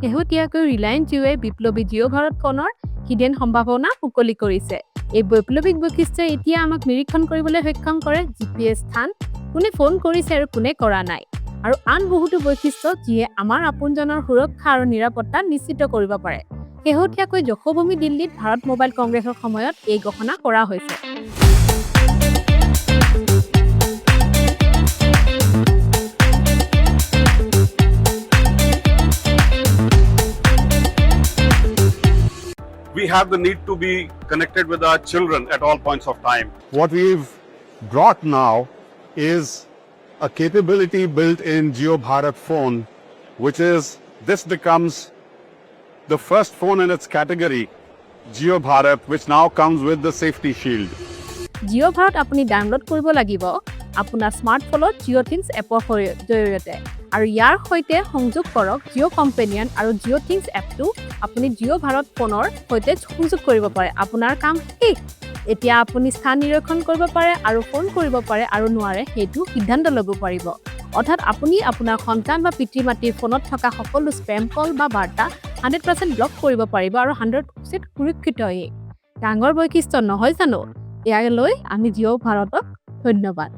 শেহতীয়াকৈ ৰিলায়েন্স জিঅ'য়ে বিপ্লৱী জিঅ' ভাৰত ফোনৰ হিডেন সম্ভাৱনা মুকলি কৰিছে। এই বৈপ্লৱিক বৈশিষ্ট্যই এতিয়া আমাক নিৰীক্ষণ কৰিবলৈ সক্ষম কৰে GPS স্থান, কোনে ফোন কৰিছে আৰু কোনে কৰা নাই, আৰু আন বহুতো বৈশিষ্ট্য যিয়ে আমাৰ আপোনজনৰ সুৰক্ষা আৰু নিৰাপত্তা নিশ্চিত কৰিব পাৰে। শেহতীয়াকৈ যশোভূমি দিল্লীত ভাৰত মোবাইল কংগ্ৰেছৰ সময়ত এই ঘোষণা কৰা হৈছে। We have the need to be connected with our children at all points of time. What we've brought now is a capability built in Jio Bharat phone, which is this becomes the first phone in its category, Jio Bharat, which now comes with the safety shield. Jio' Bharat আপুনি download কৰিব লাগিব আপোনাৰ স্মাৰ্টফোনত Jio' things এপৰ জৰিয়তে, আৰু ইয়াৰ সৈতে সংযোগ কৰক জিঅ' কম্পেনিয়ন আৰু জিঅ' থিংছ এপটো আপুনি জিঅ' ভাৰত ফোনৰ সৈতে সংযোগ কৰিব পাৰে। আপোনাৰ কাম শেষ। এতিয়া আপুনি স্থান নিৰীক্ষণ কৰিব পাৰে আৰু ফোন কৰিব পাৰে আৰু নোৱাৰে সেইটো সিদ্ধান্ত ল'ব পাৰিব। অৰ্থাৎ আপুনি আপোনাৰ সন্তান বা পিতৃ মাতৃৰ ফোনত থকা সকলো স্পেম কল বা বাৰ্তা 100% ব্লক কৰিব পাৰিব আৰু 100% সুৰক্ষিত। ডাঙৰ বৈশিষ্ট্য নহয় জানো? ইয়ালৈ আমি জিঅ' ভাৰতক ধন্যবাদ।